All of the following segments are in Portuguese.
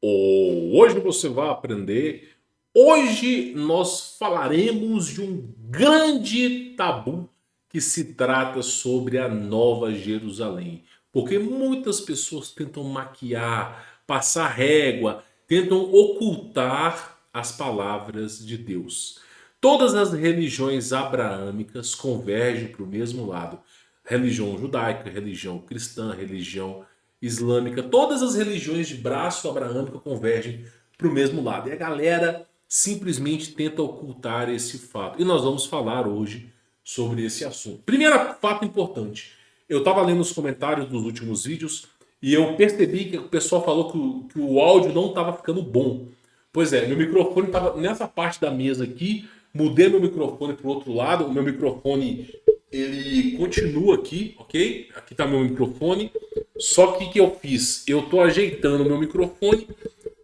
Hoje você vai aprender. Hoje nós falaremos de um grande tabu que se trata sobre a Nova Jerusalém. Porque muitas pessoas tentam maquiar, passar régua, tentam ocultar as palavras de Deus. Todas as religiões abraâmicas convergem para o mesmo lado. Religião judaica, religião cristã, religião islâmica, todas as religiões de braço abraâmico convergem para o mesmo lado. E a galera simplesmente tenta ocultar esse fato. E nós vamos falar hoje sobre esse assunto. Primeiro fato importante. Eu estava lendo os comentários dos últimos vídeos e eu percebi que o pessoal falou que o áudio não estava ficando bom. Pois é, meu microfone estava nessa parte da mesa aqui, mudei meu microfone para o outro lado, o meu microfone ele continua aqui, ok? Aqui está meu microfone, só que o que eu fiz? Eu estou ajeitando o meu microfone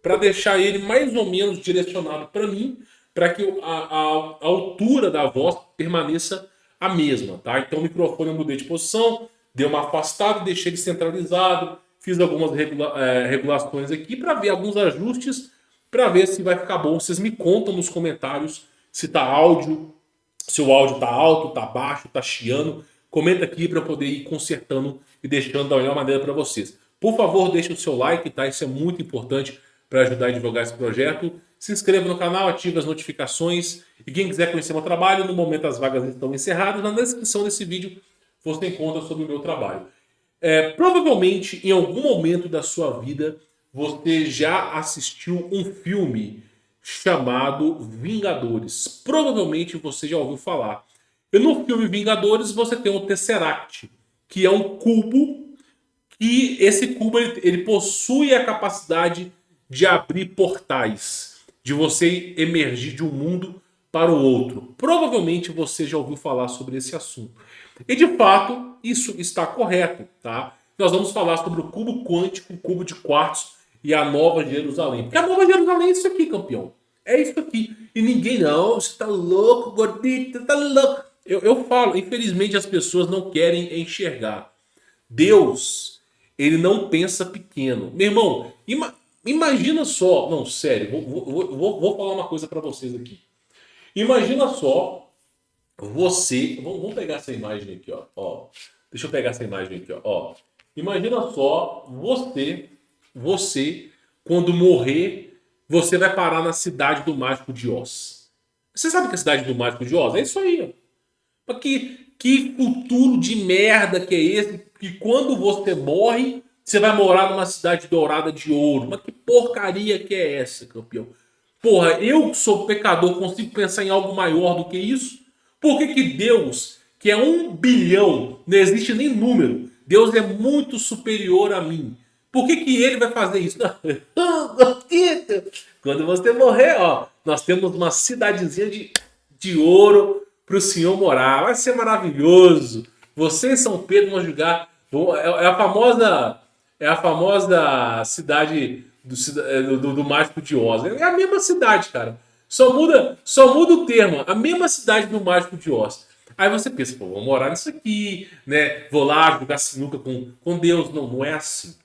para deixar ele mais ou menos direcionado para mim, para que a altura da voz permaneça a mesma, tá? Então o microfone eu mudei de posição, dei uma afastada, deixei ele centralizado, fiz algumas regulações aqui para ver alguns ajustes, para ver se vai ficar bom. Vocês me contam nos comentários se tá áudio, se o áudio tá alto, tá baixo, tá chiando. Comenta aqui para eu poder ir consertando e deixando da melhor maneira para vocês. Por favor, deixe o seu like, tá? Isso é muito importante para ajudar a divulgar esse projeto. Se inscreva no canal, ative as notificações. E quem quiser conhecer meu trabalho, no momento as vagas estão encerradas. Na descrição desse vídeo você encontra sobre o meu trabalho. Provavelmente, em algum momento da sua vida, você já assistiu um filme chamado Vingadores. Provavelmente você já ouviu falar. E no filme Vingadores você tem o Tesseract, que é um cubo, e esse cubo ele possui a capacidade de abrir portais, de você emergir de um mundo para o outro. Provavelmente você já ouviu falar sobre esse assunto. E de fato, isso está correto, tá? Nós vamos falar sobre o cubo quântico, o cubo de quartzo e a Nova Jerusalém. Porque a Nova Jerusalém é isso aqui, campeão. É isso aqui. E ninguém, não, você tá louco, gordito, tá louco. Eu falo, infelizmente as pessoas não querem enxergar. Deus, ele não pensa pequeno. Meu irmão, imagina só. Não, sério, vou falar uma coisa para vocês aqui. Imagina só você. Vamos pegar essa imagem aqui, ó. Deixa eu pegar essa imagem aqui, ó. Imagina só você, quando morrer, você vai parar na cidade do Mágico de Oz. Você sabe que a cidade do Mágico de Oz é isso aí, ó. Mas que futuro de merda que é esse? Que quando você morre, você vai morar numa cidade dourada de ouro. Mas que porcaria que é essa, campeão? Porra, eu que sou pecador, consigo pensar em algo maior do que isso? Por que Deus, que é 1 bilhão, não existe nem número, Deus é muito superior a mim? Por que ele vai fazer isso? Quando você morrer, ó, nós temos uma cidadezinha de ouro para o senhor morar. Vai ser maravilhoso. Você e São Pedro vão jogar. É a famosa cidade do Mágico de Oz. É a mesma cidade, cara. Só muda o termo. A mesma cidade do Mágico de Oz. Aí você pensa, pô, vou morar nisso aqui, né? Vou lá jogar sinuca com Deus. Não, não é assim.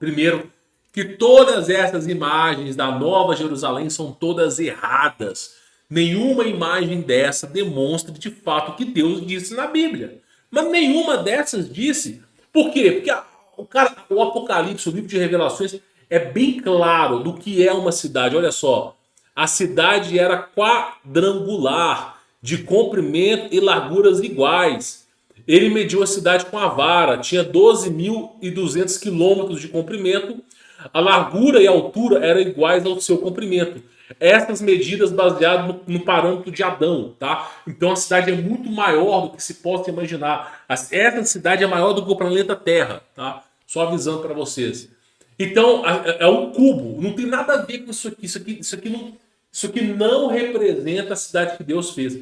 Primeiro, que todas essas imagens da Nova Jerusalém são todas erradas. Nenhuma imagem dessa demonstra de fato o que Deus disse na Bíblia. Mas nenhuma dessas disse. Por quê? Porque o Apocalipse, o livro de Revelações, é bem claro do que é uma cidade. Olha só, a cidade era quadrangular, de comprimento e larguras iguais. Ele mediu a cidade com a vara, tinha 12.200 quilômetros de comprimento. A largura e a altura eram iguais ao seu comprimento. Essas medidas baseadas no parâmetro de Adão, tá? Então a cidade é muito maior do que se possa imaginar. Essa cidade é maior do que o planeta Terra, tá? Só avisando para vocês. Então é um cubo, não tem nada a ver com isso aqui. Isso aqui não representa a cidade que Deus fez.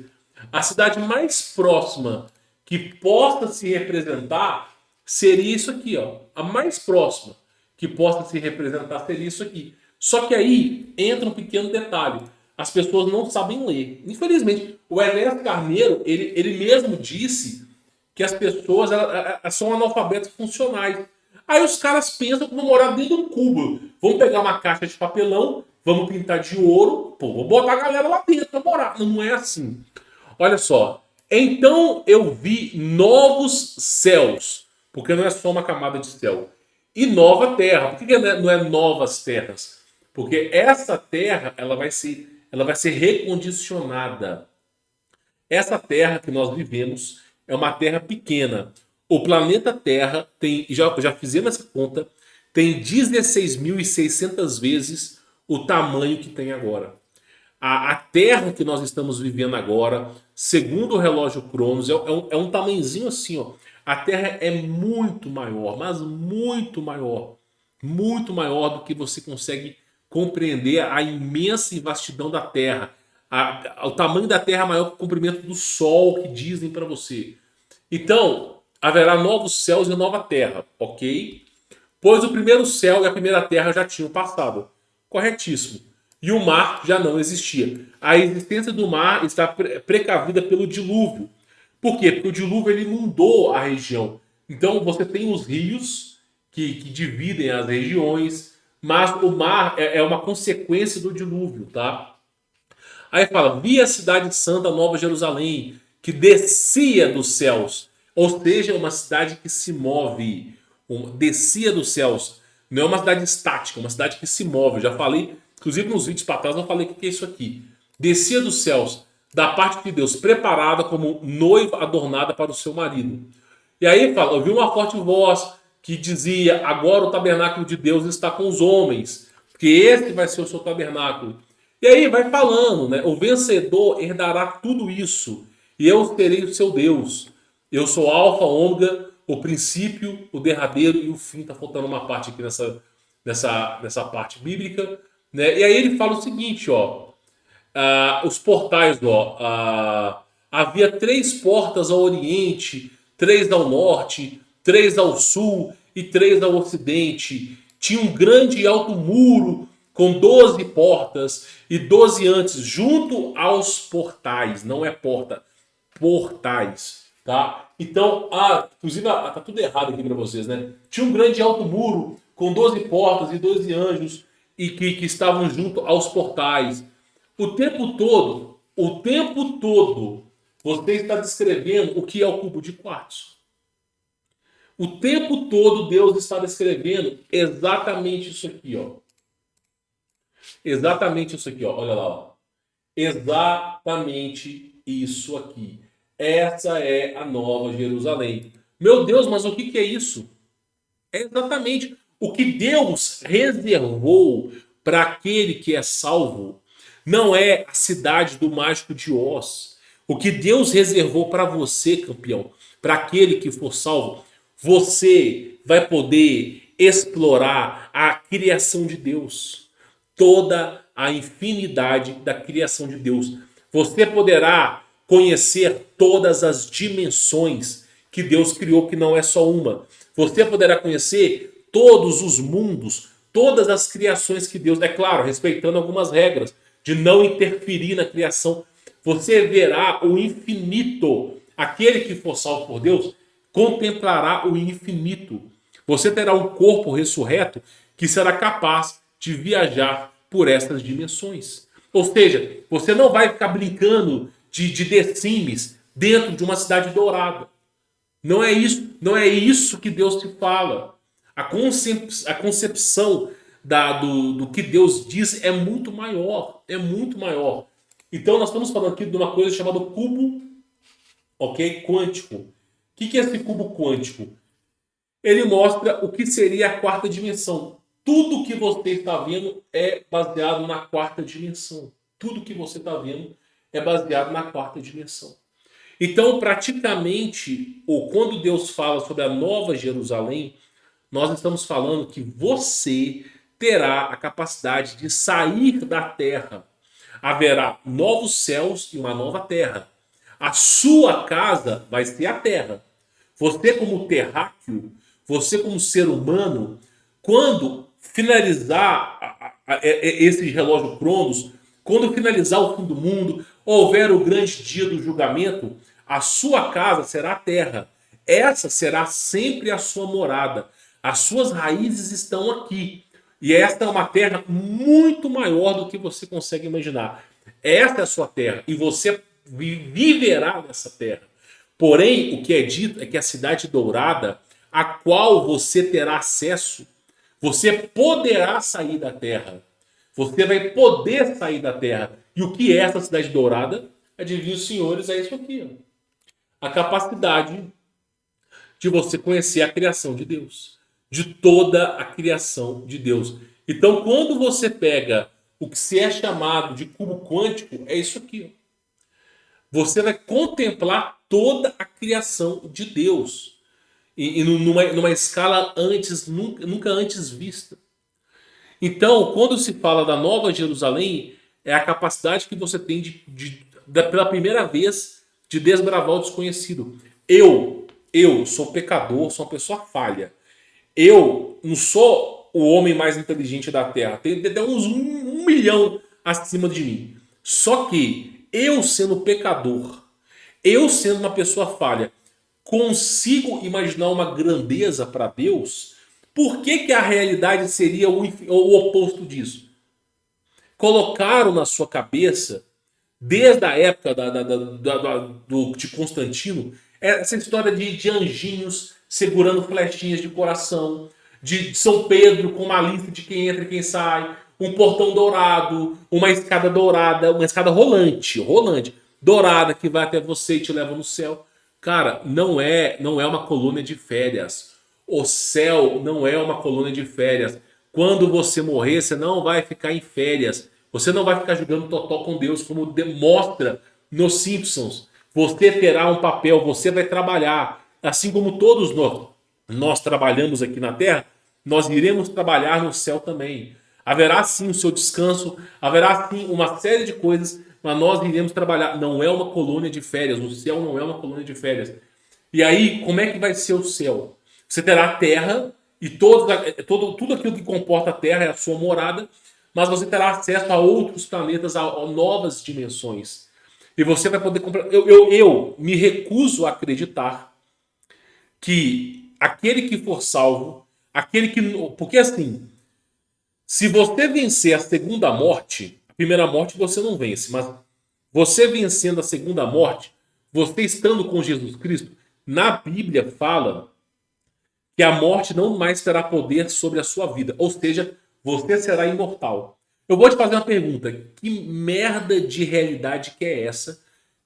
A cidade mais próxima que possa se representar seria isso aqui, ó. A mais próxima que possa se representar seria isso aqui. Só que aí entra um pequeno detalhe. As pessoas não sabem ler. Infelizmente, o Ernesto Carneiro, ele mesmo disse que as pessoas elas são analfabetas funcionais. Aí os caras pensam que vão morar dentro de um cubo. Vamos pegar uma caixa de papelão, vamos pintar de ouro, pô, vou botar a galera lá dentro pra morar. Não é assim. Olha só. Então eu vi novos céus, porque não é só uma camada de céu, e nova terra. Por que não é novas terras? Porque essa terra ela vai ser recondicionada. Essa terra que nós vivemos é uma terra pequena. O planeta Terra tem, já fizemos essa conta, tem 16.600 vezes o tamanho que tem agora. A Terra que nós estamos vivendo agora, segundo o relógio Cronos, é um tamanhozinho assim, ó. A Terra é muito maior, mas muito maior do que você consegue compreender a imensa e vastidão da Terra. O tamanho da Terra é maior que o comprimento do Sol, que dizem para você. Então, haverá novos céus e nova terra, ok? Pois o primeiro céu e a primeira terra já tinham passado. Corretíssimo. E o mar já não existia. A existência do mar está precavida pelo dilúvio. Por quê? Porque o dilúvio ele inundou a região. Então você tem os rios que dividem as regiões, mas o mar é uma consequência do dilúvio, tá? Aí fala, vi a cidade santa, Nova Jerusalém, que descia dos céus. Ou seja, uma cidade que se move. Descia dos céus. Não é uma cidade estática, é uma cidade que se move. Eu já falei, inclusive nos vídeos para trás, eu falei o que é isso aqui. Descia dos céus, da parte de Deus, preparada como noiva adornada para o seu marido. E aí fala, ouvi uma forte voz que dizia, agora o tabernáculo de Deus está com os homens, porque esse vai ser o seu tabernáculo. E aí vai falando, né? O vencedor herdará tudo isso, e eu serei o seu Deus. Eu sou Alfa, Ômega, o princípio, o derradeiro e o fim. Tá faltando uma parte aqui nessa parte bíblica, né? E aí ele fala o seguinte, ó. Os portais, ó. Havia 3 portas ao oriente, 3 ao norte, 3 ao sul e 3 ao ocidente. Tinha um grande e alto muro com 12 portas e 12 antes, junto aos portais. Não é porta, portais, tá? Então, inclusive, tá tudo errado aqui para vocês, né? Tinha um grande e alto muro com 12 portas e 12 anjos e que estavam junto aos portais. O tempo todo, você está descrevendo o que é o cubo de quartzo. O tempo todo Deus está descrevendo exatamente isso aqui, ó. Exatamente isso aqui, ó. Olha lá, ó. Exatamente isso aqui. Essa é a Nova Jerusalém. Meu Deus, mas o que é isso? É exatamente o que Deus reservou para aquele que é salvo. Não é a cidade do mágico de Oz. O que Deus reservou para você, campeão, para aquele que for salvo, você vai poder explorar a criação de Deus. Toda a infinidade da criação de Deus. Você poderá conhecer todas as dimensões que Deus criou, que não é só uma. Você poderá conhecer todos os mundos, todas as criações que Deus... É claro, respeitando algumas regras de não interferir na criação. Você verá o infinito. Aquele que for salvo por Deus contemplará o infinito. Você terá um corpo ressurreto que será capaz de viajar por essas dimensões. Ou seja, você não vai ficar brincando de The Sims dentro de uma cidade dourada. Não é isso que Deus te fala. A concepção do que Deus diz é muito maior. É muito maior. Então nós estamos falando aqui de uma coisa chamada cubo, ok, quântico. O que é esse cubo quântico? Ele mostra o que seria a quarta dimensão. Tudo que você está vendo é baseado na quarta dimensão. Tudo que você está vendo é baseado na quarta dimensão. Então, praticamente, ou quando Deus fala sobre a Nova Jerusalém, nós estamos falando que você terá a capacidade de sair da terra. Haverá novos céus e uma nova terra. A sua casa vai ser a terra. Você como terráqueo, você como ser humano, quando finalizar esse relógio Cronos, quando finalizar o fim do mundo, houver o grande dia do julgamento, a sua casa será a terra. Essa será sempre a sua morada. As suas raízes estão aqui. E esta é uma terra muito maior do que você consegue imaginar. Esta é a sua terra e você viverá nessa terra. Porém, o que é dito é que a cidade dourada, a qual você terá acesso, você poderá sair da terra. Você vai poder sair da terra. E o que é essa cidade dourada? Adivinha os senhores, é isso aqui. Ó. A capacidade de você conhecer a criação de Deus. De toda a criação de Deus. Então, quando você pega o que se é chamado de cubo quântico, é isso aqui. Ó. Você vai contemplar toda a criação de Deus. E numa escala nunca antes vista. Então, quando se fala da Nova Jerusalém, é a capacidade que você tem pela primeira vez, de desbravar o desconhecido. Eu sou pecador, sou uma pessoa falha. Eu não sou o homem mais inteligente da Terra. Tem até uns 1 milhão acima de mim. Só que eu sendo pecador, eu sendo uma pessoa falha, consigo imaginar uma grandeza para Deus. Por que a realidade seria o oposto disso? Colocaram na sua cabeça, desde a época de Constantino, essa história de anjinhos segurando flechinhas de coração, de São Pedro com uma lista de quem entra e quem sai, um portão dourado, uma escada dourada, uma escada rolante, dourada que vai até você e te leva no céu. Cara, não é uma colônia de férias. O céu não é uma colônia de férias. Quando você morrer, você não vai ficar em férias. Você não vai ficar jogando totó com Deus, como demonstra nos Simpsons. Você terá um papel, você vai trabalhar. Assim como todos nós trabalhamos aqui na Terra, nós iremos trabalhar no céu também. Haverá sim o seu descanso, haverá sim uma série de coisas, mas nós iremos trabalhar. Não é uma colônia de férias, o céu não é uma colônia de férias. E aí, como é que vai ser o céu? Você terá a terra e tudo aquilo que comporta a terra é a sua morada, mas você terá acesso a outros planetas, a novas dimensões. E você vai poder comprar. Eu me recuso a acreditar que aquele que for salvo, aquele que. Porque assim, se você vencer a segunda morte, a primeira morte você não vence, mas você vencendo a segunda morte, você estando com Jesus Cristo, na Bíblia fala que a morte não mais terá poder sobre a sua vida. Ou seja, você será imortal. Eu vou te fazer uma pergunta. Que merda de realidade que é essa?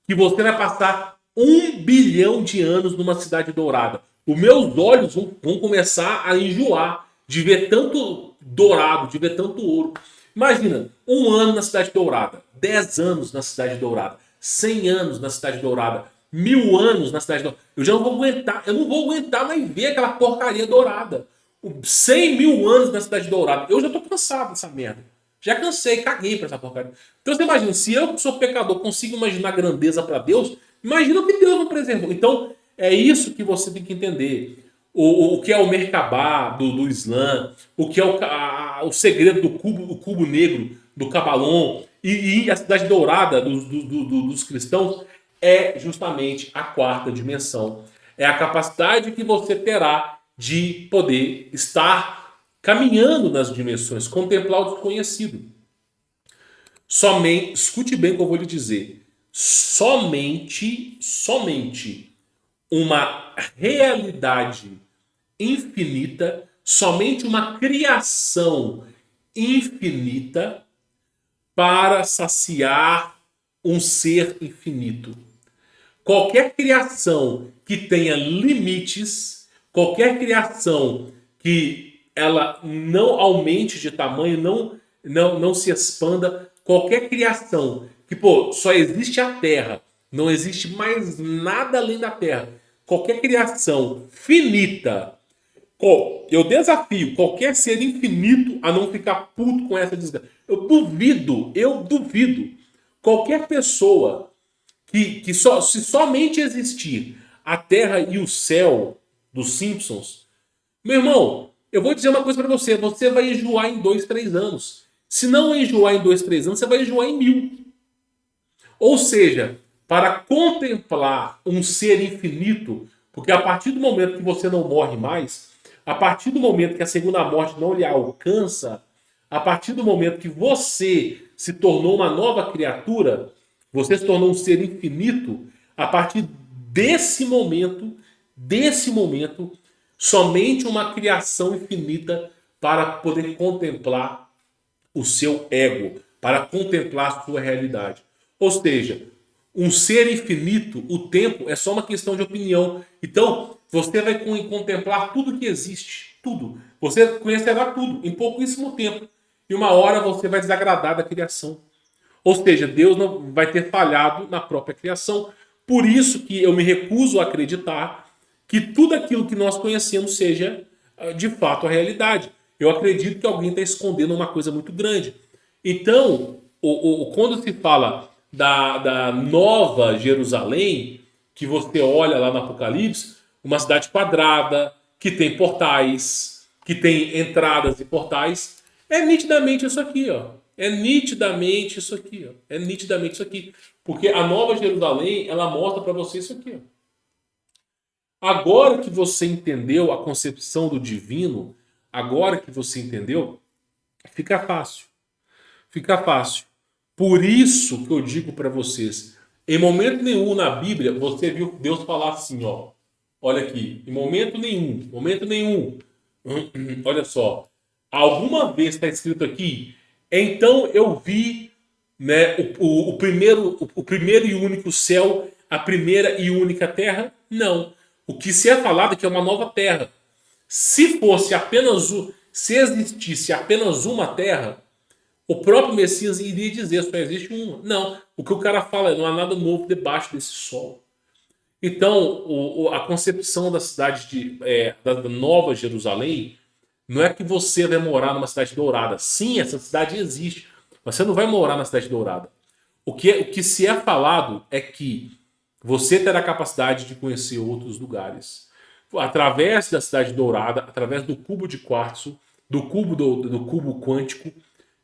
Que você vai passar 1 bilhão de anos numa cidade dourada. Os meus olhos vão começar a enjoar de ver tanto dourado, de ver tanto ouro. Imagina, 1 ano na cidade dourada, 10 anos na cidade dourada, 100 anos na cidade dourada, 1000 anos na cidade dourada. Eu já não vou aguentar, eu não vou aguentar mais ver aquela porcaria dourada. 100 mil anos na cidade dourada. Eu já tô cansado dessa merda. Já cansei, caguei pra essa porcaria. Então você imagina, se eu que sou pecador consigo imaginar grandeza para Deus, imagina o que Deus não preservou. Então é isso que você tem que entender. O que é o Merkabah do Islã, o que é o segredo do cubo negro do Cabalon e a cidade dourada dos cristãos é justamente a quarta dimensão. É a capacidade que você terá de poder estar caminhando nas dimensões, contemplar o desconhecido. Somente, escute bem o que eu vou lhe dizer. Somente uma realidade infinita, somente uma criação infinita para saciar um ser infinito. Qualquer criação que tenha limites, qualquer criação que ela não aumente de tamanho, não se expanda, qualquer criação que, só existe a Terra, não existe mais nada além da Terra, qualquer criação finita, eu desafio qualquer ser infinito a não ficar puto com essa desgraça. Eu duvido. Qualquer pessoa se somente existir a Terra e o céu dos Simpsons, meu irmão, eu vou dizer uma coisa para você. Você vai enjoar em 2, 3 anos. Se não enjoar em 2, 3 anos, você vai enjoar em 1000. Ou seja, para contemplar um ser infinito, porque a partir do momento que você não morre mais, A partir do momento que a segunda morte não lhe alcança, a partir do momento que você se tornou uma nova criatura, você se tornou um ser infinito, a partir desse momento, somente uma criação infinita para poder contemplar o seu ego, para contemplar a sua realidade. Ou seja, um ser infinito, o tempo é só uma questão de opinião. Então, você vai contemplar tudo que existe, tudo. Você conhecerá tudo em pouquíssimo tempo. E uma hora você vai desagradar da criação. Ou seja, Deus não vai ter falhado na própria criação. Por isso que eu me recuso a acreditar que tudo aquilo que nós conhecemos seja de fato a realidade. Eu acredito que alguém está escondendo uma coisa muito grande. Então, quando se fala da Nova Jerusalém, que você olha lá no Apocalipse, uma cidade quadrada, que tem portais, que tem entradas e portais, é nitidamente isso aqui, ó. É nitidamente isso aqui, ó. É nitidamente isso aqui. Porque a Nova Jerusalém, ela mostra para você isso aqui, ó. Agora que você entendeu a concepção do divino, agora que você entendeu, fica fácil. Fica fácil. Por isso que eu digo para vocês, em momento nenhum na Bíblia você viu Deus falar assim, ó. Olha aqui, em momento nenhum. Olha só. Alguma vez está escrito aqui, então eu vi, né, o primeiro e único céu, a primeira e única terra? Não. O que se é falado é que é uma nova terra. Se fosse apenas se existisse apenas uma terra, o próprio Messias iria dizer só existe uma. Não. O que o cara fala é não há nada novo debaixo desse sol. Então, a concepção da cidade da Nova Jerusalém não é que você vai morar numa cidade dourada. Sim, essa cidade existe, mas você não vai morar na cidade dourada. O que se é falado é que você terá a capacidade de conhecer outros lugares. Através da cidade dourada, através do cubo de quartzo, do cubo quântico,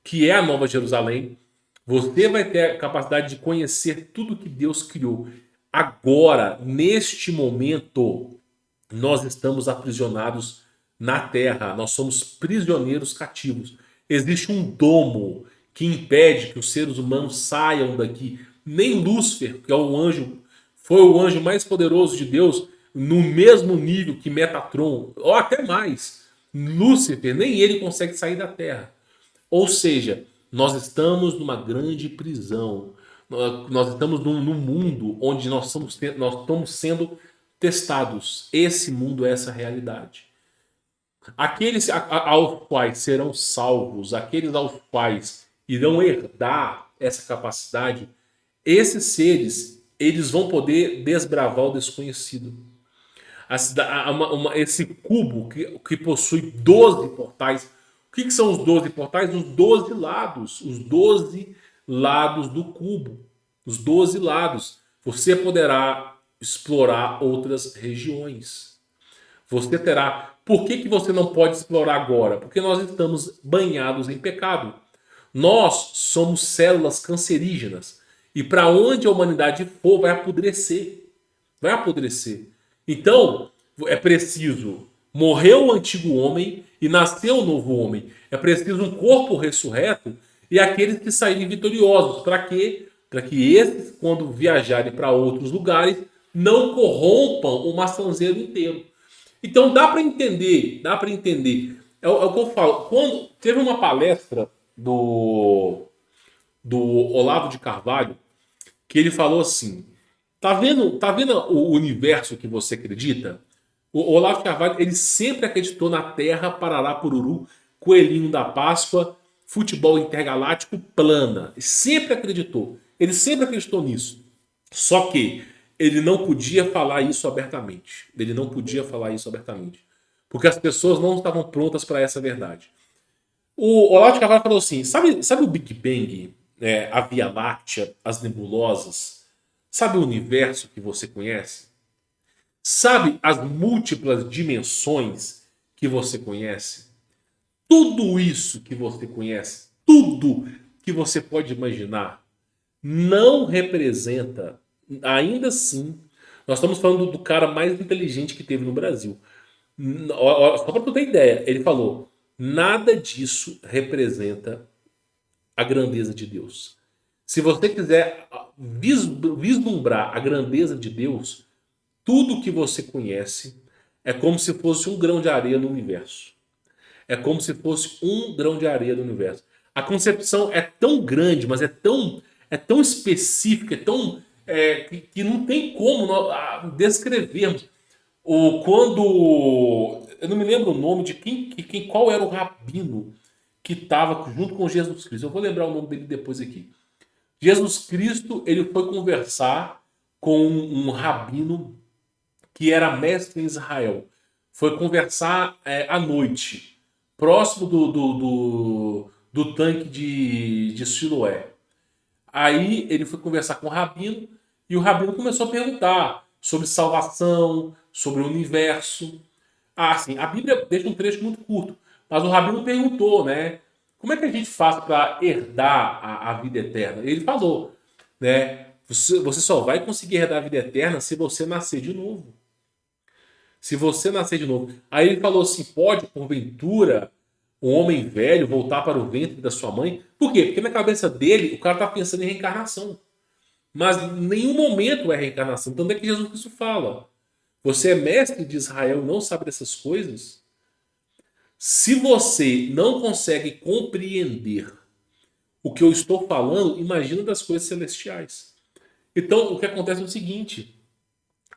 que é a Nova Jerusalém, você vai ter a capacidade de conhecer tudo que Deus criou. Agora, neste momento, nós estamos aprisionados na terra, nós somos prisioneiros cativos. Existe um domo que impede que os seres humanos saiam daqui. Nem Lúcifer, que é o anjo, foi o anjo mais poderoso de Deus, no mesmo nível que Metatron, ou até mais. Lúcifer, nem ele consegue sair da terra. Ou seja, nós estamos numa grande prisão. Nós estamos num mundo onde nós estamos sendo testados. Esse mundo é essa realidade. Aqueles aos quais serão salvos, aqueles aos quais irão herdar essa capacidade, esses seres, eles vão poder desbravar o desconhecido. Esse cubo que possui 12 portais. O que são os 12 portais? Os 12 lados. Os 12 lados do cubo. Os 12 lados. Você poderá explorar outras regiões. Você terá. Por que você não pode explorar agora? Porque nós estamos banhados em pecado. Nós somos células cancerígenas. E para onde a humanidade for, vai apodrecer. Vai apodrecer. Então, é preciso morrer o antigo homem e nascer o novo homem. É preciso um corpo ressurreto e aqueles que saírem vitoriosos. Para quê? Para que esses, quando viajarem para outros lugares, não corrompam o maçanzeiro inteiro. Então dá para entender, dá para entender. É o que eu falo. Quando teve uma palestra do Olavo de Carvalho, que ele falou assim: tá vendo o universo que você acredita? O Olavo de Carvalho, ele sempre acreditou na Terra, Parará, Pururu, Coelhinho da Páscoa, futebol intergaláctico, plana. Sempre acreditou. Ele sempre acreditou nisso. Só que ele não podia falar isso abertamente. Ele não podia falar isso abertamente. Porque as pessoas não estavam prontas para essa verdade. O Olavo de Carvalho falou assim: sabe o Big Bang, a Via Láctea, as nebulosas? Sabe o universo que você conhece? Sabe as múltiplas dimensões que você conhece? Tudo isso que você conhece, tudo que você pode imaginar, não representa, ainda assim, nós estamos falando do cara mais inteligente que teve no Brasil. Só para tu ter ideia, ele falou: nada disso representa a grandeza de Deus. Se você quiser vislumbrar a grandeza de Deus, tudo que você conhece é como se fosse um grão de areia no universo. É como se fosse um grão de areia no universo. A concepção é tão grande, mas é tão específica, é tão que não tem como nós, descrevermos. Quando eu não me lembro o nome de qual era o rabino que estava junto com Jesus Cristo. Eu vou lembrar o nome dele depois aqui. Jesus Cristo, ele foi conversar com um rabino que era mestre em Israel. Foi conversar à noite, próximo do tanque de Siloé. Aí ele foi conversar com o rabino e o rabino começou a perguntar sobre salvação, sobre o universo. Ah, sim, a Bíblia deixa um trecho muito curto, mas o rabino perguntou, né? Como é que a gente faz para herdar a vida eterna? Ele falou, né? Você só vai conseguir herdar a vida eterna se você nascer de novo. Se você nascer de novo. Aí ele falou assim: pode, porventura, um homem velho voltar para o ventre da sua mãe? Por quê? Porque na cabeça dele o cara está pensando em reencarnação. Mas em nenhum momento é reencarnação. Então, onde é que Jesus Cristo fala? Você é mestre de Israel e não sabe dessas coisas? Se você não consegue compreender o que eu estou falando, imagina das coisas celestiais. Então, o que acontece é o seguinte: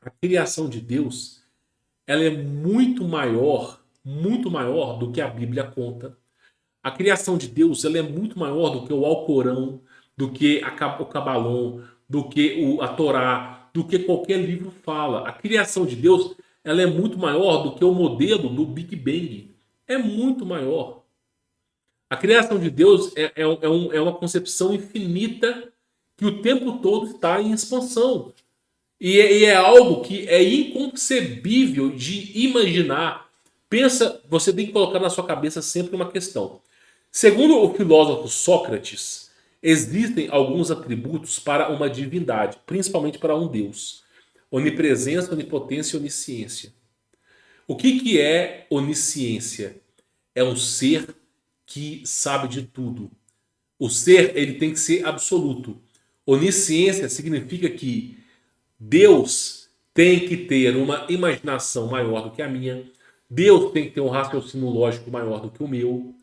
a criação de Deus, ela é muito maior do que a Bíblia conta. A criação de Deus, ela é muito maior do que o Alcorão, do que o Cabalon, do que a Torá, do que qualquer livro fala. A criação de Deus, ela é muito maior do que o modelo do Big Bang. É muito maior. A criação de Deus é uma concepção infinita que o tempo todo está em expansão. E é algo que é inconcebível de imaginar. Pensa, você tem que colocar na sua cabeça sempre uma questão. Segundo o filósofo Sócrates, existem alguns atributos para uma divindade, principalmente para um Deus: onipresença, onipotência e onisciência. O que é onisciência? É um ser que sabe de tudo. O ser, ele tem que ser absoluto. Onisciência significa que Deus tem que ter uma imaginação maior do que a minha. Deus tem que ter um raciocínio lógico maior do que o meu.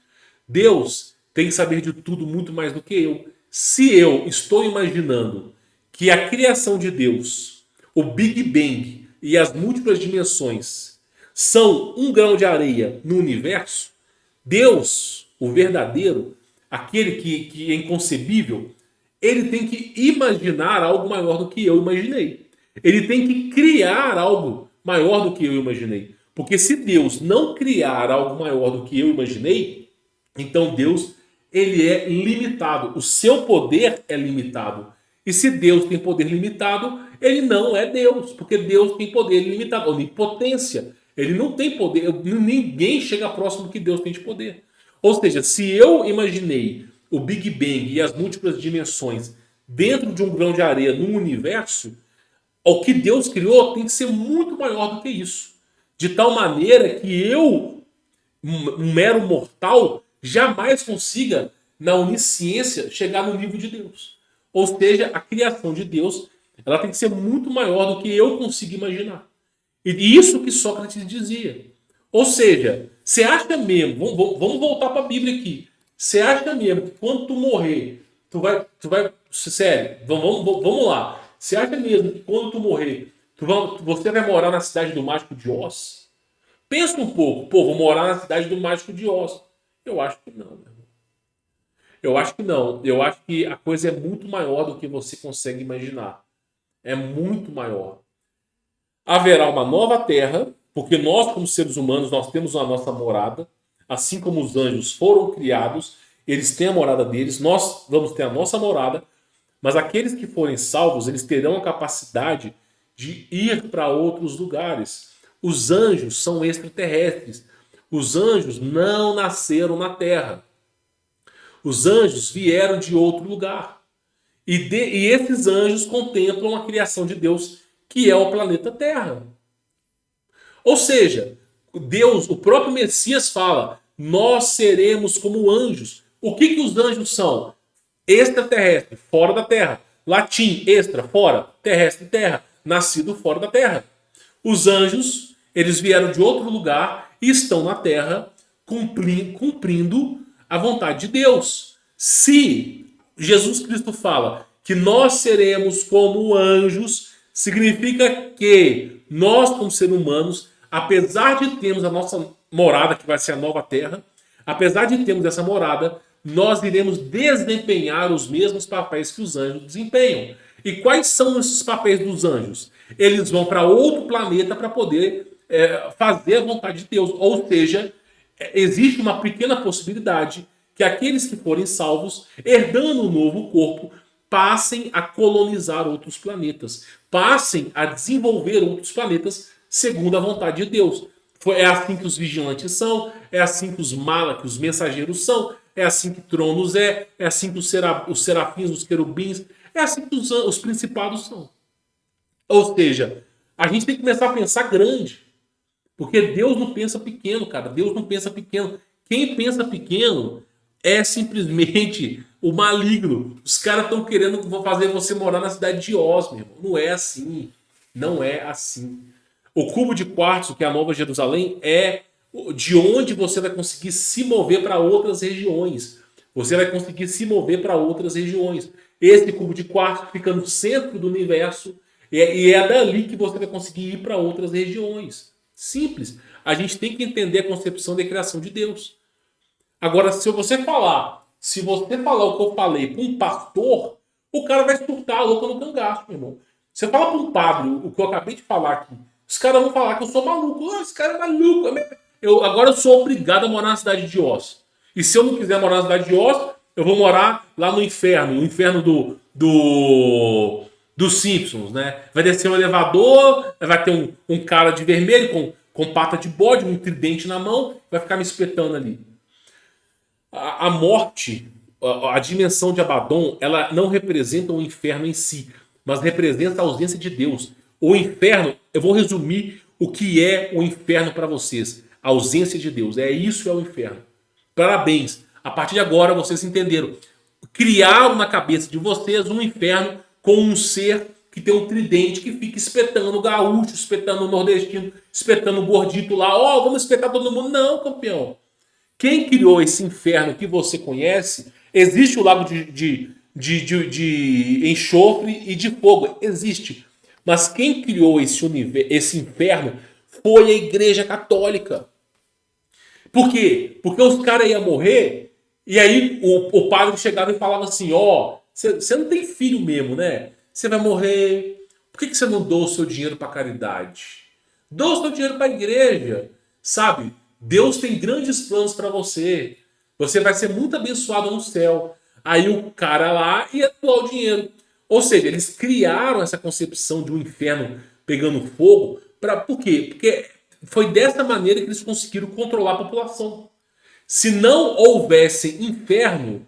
Deus tem que saber de tudo muito mais do que eu. Se eu estou imaginando que a criação de Deus, o Big Bang e as múltiplas dimensões são um grão de areia no universo, Deus, o verdadeiro, aquele que é inconcebível, ele tem que imaginar algo maior do que eu imaginei. Ele tem que criar algo maior do que eu imaginei. Porque se Deus não criar algo maior do que eu imaginei, então Deus, ele é limitado. O seu poder é limitado. E se Deus tem poder limitado, ele não é Deus, porque Deus tem poder limitado, onipotência. Ele não tem poder, ninguém chega próximo do que Deus tem de poder. Ou seja, se eu imaginei o Big Bang e as múltiplas dimensões dentro de um grão de areia no universo, o que Deus criou tem que ser muito maior do que isso. De tal maneira que eu, um mero mortal, jamais consiga, na onisciência, chegar no nível de Deus. Ou seja, a criação de Deus, ela tem que ser muito maior do que eu consigo imaginar. E isso que Sócrates dizia. Ou seja, você acha mesmo, vamos voltar para a Bíblia aqui. Você acha mesmo que quando tu morrer, sério, vamos lá. Você acha mesmo que quando tu morrer, você vai morar na cidade do Mágico de Oz? Pensa um pouco, pô, vou morar na cidade do Mágico de Oz. Eu acho que não, meu irmão. Eu acho que não. Eu acho que a coisa é muito maior do que você consegue imaginar. É muito maior. Haverá uma nova terra, porque nós, como seres humanos, nós temos a nossa morada, assim como os anjos foram criados, eles têm a morada deles, nós vamos ter a nossa morada, mas aqueles que forem salvos, eles terão a capacidade de ir para outros lugares. Os anjos são extraterrestres. Os anjos não nasceram na Terra. Os anjos vieram de outro lugar. E esses anjos contemplam a criação de Deus, que é o planeta Terra. Ou seja, Deus, o próprio Messias fala, nós seremos como anjos. O que os anjos são? Extraterrestre, fora da Terra. Latim, extra, fora. Terrestre, terra. Nascido fora da Terra. Os anjos, eles vieram de outro lugar e estão na Terra cumprindo a vontade de Deus. Se Jesus Cristo fala que nós seremos como anjos, significa que nós, como seres humanos, apesar de termos a nossa morada, que vai ser a nova Terra, apesar de termos essa morada, nós iremos desempenhar os mesmos papéis que os anjos desempenham. E quais são esses papéis dos anjos? Eles vão para outro planeta para poder fazer a vontade de Deus. Ou seja, existe uma pequena possibilidade que aqueles que forem salvos, herdando um novo corpo, passem a colonizar outros planetas, passem a desenvolver outros planetas segundo a vontade de Deus. É assim que os vigilantes são, é assim que os malak, os mensageiros são, é assim que Tronos é assim que os serafins, os querubins, é assim que os principados são. Ou seja, a gente tem que começar a pensar grande. Porque Deus não pensa pequeno, cara. Deus não pensa pequeno. Quem pensa pequeno é simplesmente o maligno. Os caras estão querendo fazer você morar na cidade de Oz, meu irmão. Não é assim. Não é assim. O cubo de quartzo, que é a Nova Jerusalém, é de onde você vai conseguir se mover para outras regiões. Você vai conseguir se mover para outras regiões. Esse cubo de quartzo fica no centro do universo e é dali que você vai conseguir ir para outras regiões. Simples. A gente tem que entender a concepção da criação de Deus. Agora, se você falar o que eu falei para um pastor, o cara vai surtar a louca no cangaço, meu irmão. Você fala para um padre o que eu acabei de falar aqui, os caras vão falar que eu sou maluco. Esse cara é maluco. Agora eu sou obrigado a morar na cidade de Oz. E se eu não quiser morar na cidade de Oz, eu vou morar lá no inferno dos Simpsons, né? Vai descer um elevador, vai ter um cara de vermelho com pata de bode, um tridente na mão, vai ficar me espetando ali. A morte, a dimensão de Abaddon, ela não representa o inferno em si, mas representa a ausência de Deus. O inferno, eu vou resumir o que é o inferno para vocês. A ausência de Deus. Isso que é o inferno. Parabéns. A partir de agora vocês entenderam. Criaram na cabeça de vocês um inferno com um ser que tem um tridente que fica espetando o gaúcho, espetando o nordestino, espetando o gordito lá. Vamos espetar todo mundo. Não, campeão. Quem criou esse inferno que você conhece, existe o lago de enxofre e de fogo. Existe. Mas quem criou esse inferno foi a Igreja Católica. Por quê? Porque os caras iam morrer e aí o padre chegava e falava assim, você não tem filho mesmo, né? Você vai morrer. Por que você não doa o seu dinheiro para caridade? Doa o seu dinheiro para a igreja. Sabe? Deus tem grandes planos para você. Você vai ser muito abençoado no céu. Aí o cara lá ia doar o dinheiro. Ou seja, eles criaram essa concepção de um inferno pegando fogo. Por quê? Porque foi dessa maneira que eles conseguiram controlar a população. Se não houvesse inferno,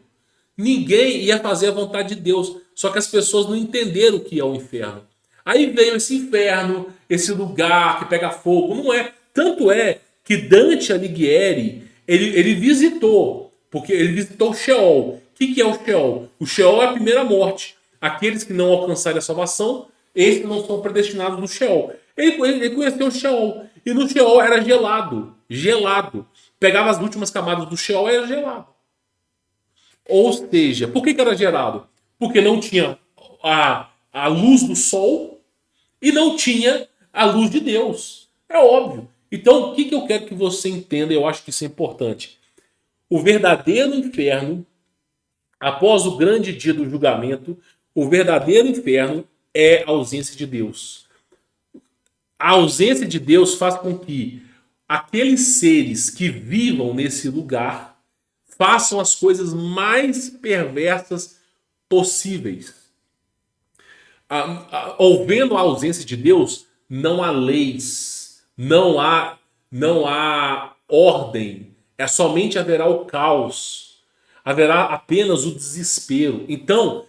ninguém ia fazer a vontade de Deus. Só que as pessoas não entenderam o que é o inferno. Aí veio esse inferno, esse lugar que pega fogo. Não é. Tanto é que Dante Alighieri, ele visitou, porque ele visitou o Sheol. O que é o Sheol? O Sheol é a primeira morte. Aqueles que não alcançarem a salvação, esses não são predestinados no Sheol. Ele conheceu o Sheol. E no Sheol era gelado. Gelado. Pegava as últimas camadas do Sheol e era gelado. Ou seja, por que era gelado? Porque não tinha a luz do sol e não tinha a luz de Deus. É óbvio. Então, o que eu quero que você entenda, eu acho que isso é importante. O verdadeiro inferno, após o grande dia do julgamento, o verdadeiro inferno é a ausência de Deus. A ausência de Deus faz com que aqueles seres que vivam nesse lugar façam as coisas mais perversas possíveis. Ouvendo a ausência de Deus, não há leis, não há ordem, somente haverá o caos, haverá apenas o desespero. Então,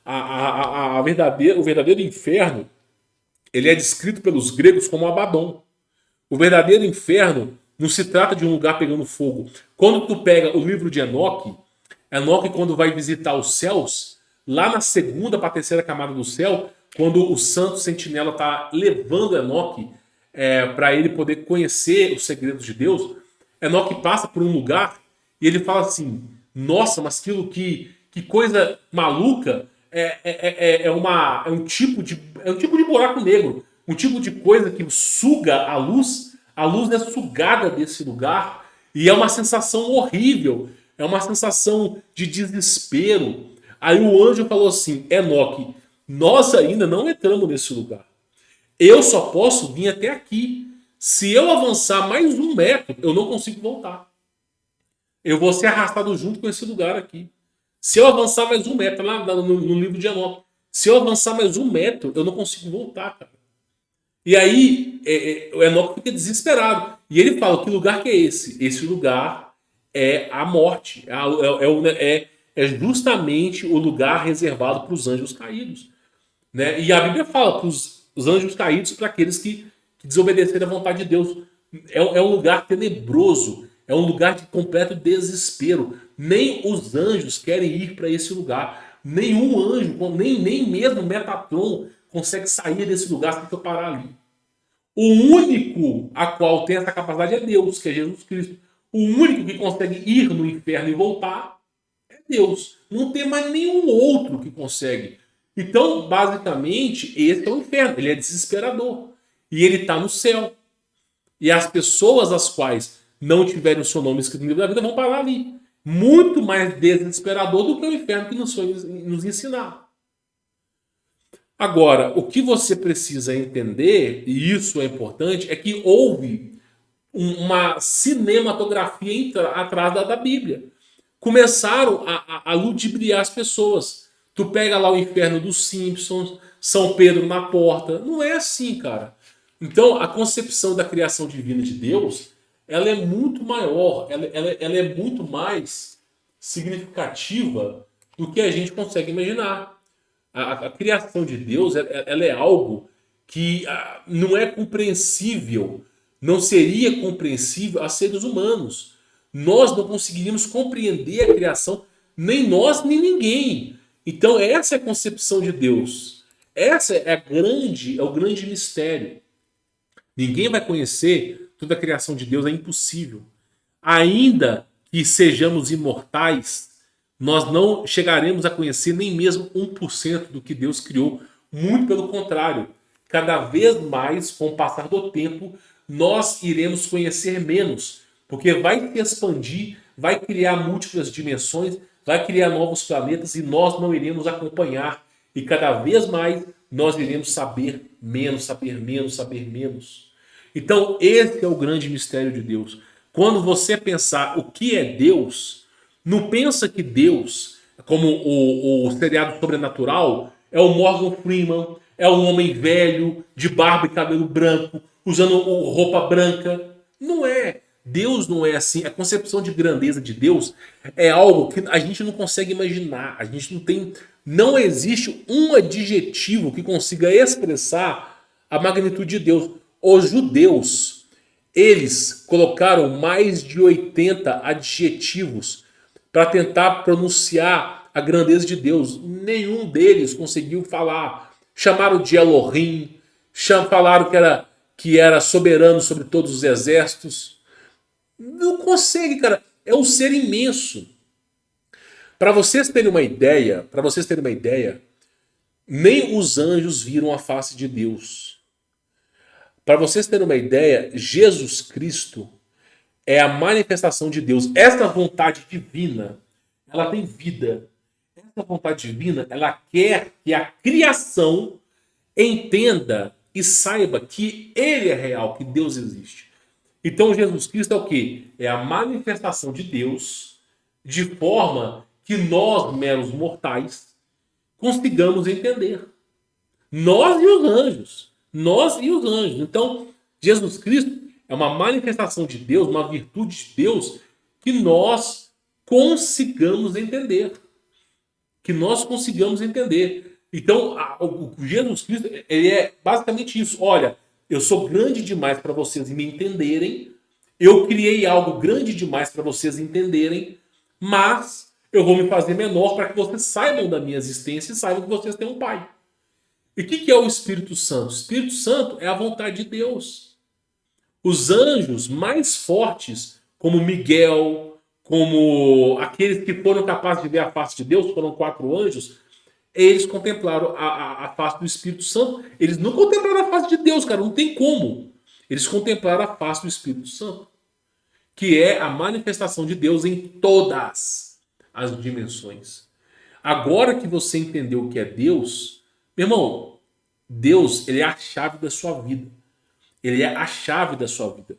o verdadeiro inferno, ele é descrito pelos gregos como Abaddon. O verdadeiro inferno Não se trata de um lugar pegando fogo. Quando tu pega o livro de Enoque, Enoque quando vai visitar os céus, lá na segunda para a terceira camada do céu, quando o santo sentinela está levando Enoque para ele poder conhecer os segredos de Deus, Enoque passa por um lugar e ele fala assim: nossa, mas que coisa maluca, é um tipo de buraco negro, um tipo de coisa que suga a luz é sugada desse lugar e é uma sensação horrível, é uma sensação de desespero. Aí o anjo falou assim: Enoque, nós ainda não entramos nesse lugar. Eu só posso vir até aqui. Se eu avançar mais 1 metro, eu não consigo voltar. Eu vou ser arrastado junto com esse lugar aqui. Se eu avançar mais 1 metro, lá no livro de Enoque, se eu avançar mais 1 metro, eu não consigo voltar, cara. E aí o Enoque fica desesperado. E ele fala: que lugar que é esse? Esse lugar é a morte. É justamente o lugar reservado para os anjos caídos. Né? E a Bíblia fala para os anjos caídos, para aqueles que desobedeceram à vontade de Deus. É um lugar tenebroso, é um lugar de completo desespero. Nem os anjos querem ir para esse lugar. Nenhum anjo, nem mesmo Metatron, consegue sair desse lugar sem eu parar ali. O único a qual tem essa capacidade é Deus, que é Jesus Cristo. O único que consegue ir no inferno e voltar é Deus. Não tem mais nenhum outro que consegue. Então, basicamente, esse é o inferno. Ele é desesperador. E ele está no céu. E as pessoas as quais não tiverem o seu nome escrito no livro da vida vão parar ali. Muito mais desesperador do que o inferno que nos foi nos ensinar. Agora, o que você precisa entender, e isso é importante, é que houve uma cinematografia atrás da Bíblia. Começaram a ludibriar as pessoas. Tu pega lá o inferno dos Simpsons, São Pedro na porta. Não é assim, cara. Então, a concepção da criação divina de Deus, ela é muito maior, ela é muito mais significativa do que a gente consegue imaginar. A criação de Deus, ela é algo que não é compreensível, não seria compreensível a seres humanos. Nós não conseguiríamos compreender a criação, nem nós, nem ninguém. Então essa é a concepção de Deus. Essa é o grande mistério. Ninguém vai conhecer toda a criação de Deus, é impossível. Ainda que sejamos imortais, nós não chegaremos a conhecer nem mesmo 1% do que Deus criou. Muito pelo contrário. Cada vez mais, com o passar do tempo, nós iremos conhecer menos. Porque vai se expandir, vai criar múltiplas dimensões, vai criar novos planetas e nós não iremos acompanhar. E cada vez mais nós iremos saber menos, saber menos, saber menos. Então esse é o grande mistério de Deus. Quando você pensar o que é Deus, não pensa que Deus, como o seriado Sobrenatural, é o Morgan Freeman, é um homem velho, de barba e cabelo branco, usando roupa branca. Não é. Deus não é assim. A concepção de grandeza de Deus é algo que a gente não consegue imaginar. A gente não tem. Não existe um adjetivo que consiga expressar a magnitude de Deus. Os judeus, eles colocaram mais de 80 adjetivos para tentar pronunciar a grandeza de Deus. Nenhum deles conseguiu falar. Chamaram de Elohim, falaram que era soberano sobre todos os exércitos. Não consegue, cara. É um ser imenso. Para vocês terem uma ideia, nem os anjos viram a face de Deus. Para vocês terem uma ideia, Jesus Cristo é a manifestação de Deus. Essa vontade divina, ela tem vida. Essa vontade divina, ela quer que a criação entenda e saiba que Ele é real, que Deus existe. Então Jesus Cristo é o quê? É a manifestação de Deus de forma que nós, meros mortais, consigamos entender. Nós e os anjos. Nós e os anjos. Então, Jesus Cristo é uma manifestação de Deus, uma virtude de Deus que nós consigamos entender. Que nós consigamos entender. Então, o Jesus Cristo, ele é basicamente isso. Olha, eu sou grande demais para vocês me entenderem Eu criei algo grande demais para vocês entenderem, mas eu vou me fazer menor para que vocês saibam da minha existência e saibam que vocês têm um pai. E o que é o Espírito Santo? O Espírito Santo é a vontade de Deus. Os anjos mais fortes, como Miguel, como aqueles que foram capazes de ver a face de Deus, foram 4 anjos, eles contemplaram a face do Espírito Santo. Eles não contemplaram a face de Deus, cara, não tem como. Eles contemplaram a face do Espírito Santo, que é a manifestação de Deus em todas as dimensões. Agora que você entendeu o que é Deus, meu irmão, Deus, ele é a chave da sua vida. Ele é a chave da sua vida.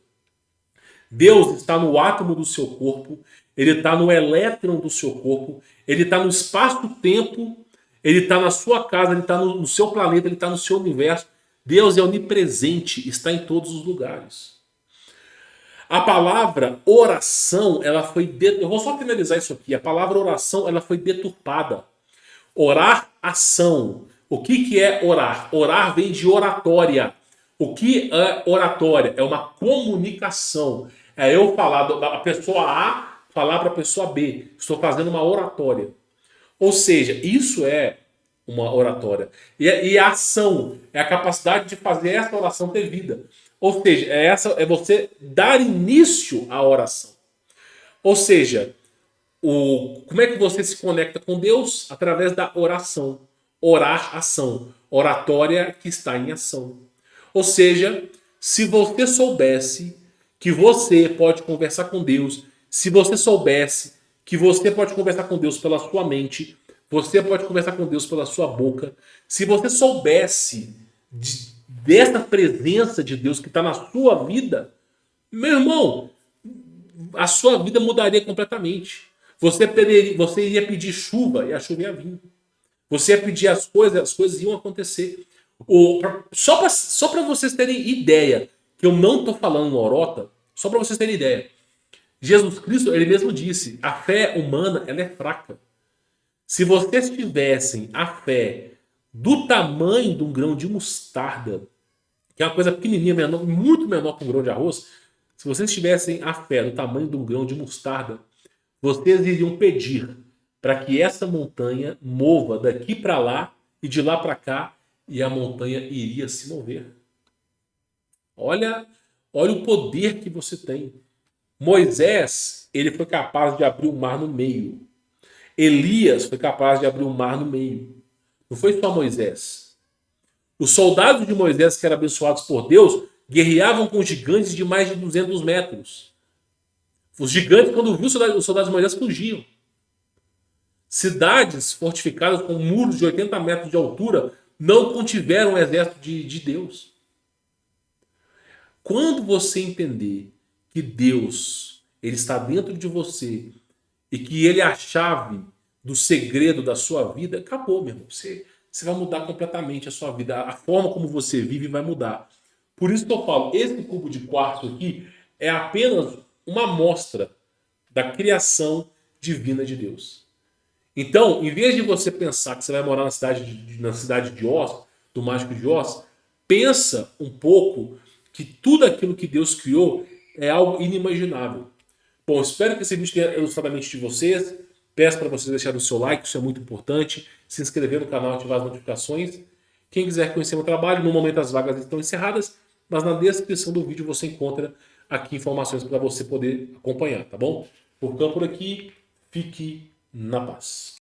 Deus está no átomo do seu corpo, ele está no elétron do seu corpo, ele está no espaço-tempo, ele está na sua casa, ele está no seu planeta, ele está no seu universo. Deus é onipresente, está em todos os lugares. A palavra oração, ela foi... Eu vou só finalizar isso aqui. A palavra oração, ela foi deturpada. Orar, ação. O que é orar? Orar vem de oratória. O que é oratória? É uma comunicação. É eu falar da pessoa A, falar para a pessoa B. Estou fazendo uma oratória. Ou seja, isso é uma oratória. E a ação é a capacidade de fazer essa oração ter vida. Ou seja, é você dar início à oração. Ou seja, como é que você se conecta com Deus? Através da oração. Orar, ação. Oratória que está em ação. Ou seja, se você soubesse que você pode conversar com Deus, se você soubesse que você pode conversar com Deus pela sua mente, você pode conversar com Deus pela sua boca, se você soubesse dessa presença de Deus que está na sua vida, meu irmão, a sua vida mudaria completamente. Você iria pedir chuva e a chuva ia vir. Você ia pedir as coisas iam acontecer. Só para vocês terem ideia, que eu não estou falando lorota, só para vocês terem ideia. Jesus Cristo, ele mesmo disse, a fé humana ela é fraca. Se vocês tivessem a fé do tamanho de um grão de mostarda, que é uma coisa pequenininha, menor, muito menor que um grão de arroz, se vocês tivessem a fé do tamanho de um grão de mostarda, vocês iriam pedir para que essa montanha mova daqui para lá e de lá para cá, e a montanha iria se mover. Olha o poder que você tem. Moisés, ele foi capaz de abrir o mar no meio. Elias foi capaz de abrir o mar no meio. Não foi só Moisés. Os soldados de Moisés, que eram abençoados por Deus, guerreavam com gigantes de mais de 200 metros. Os gigantes, quando viram os soldados de Moisés, fugiam. Cidades fortificadas com muros de 80 metros de altura não contiveram o exército de Deus. Quando você entender que Deus ele está dentro de você e que ele é a chave do segredo da sua vida, acabou, meu irmão. Você vai mudar completamente a sua vida. A forma como você vive vai mudar. Por isso que eu falo, esse cubo de quartzo aqui é apenas uma amostra da criação divina de Deus. Então, em vez de você pensar que você vai morar na cidade de Oz, do Mágico de Oz, pensa um pouco que tudo aquilo que Deus criou é algo inimaginável. Bom, espero que esse vídeo tenha ilustrado a mente de vocês. Peço para vocês deixarem o seu like, isso é muito importante. Se inscrever no canal, ativar as notificações. Quem quiser conhecer meu trabalho, no momento as vagas estão encerradas, mas na descrição do vídeo você encontra aqui informações para você poder acompanhar, tá bom? Por aqui, fique na paz.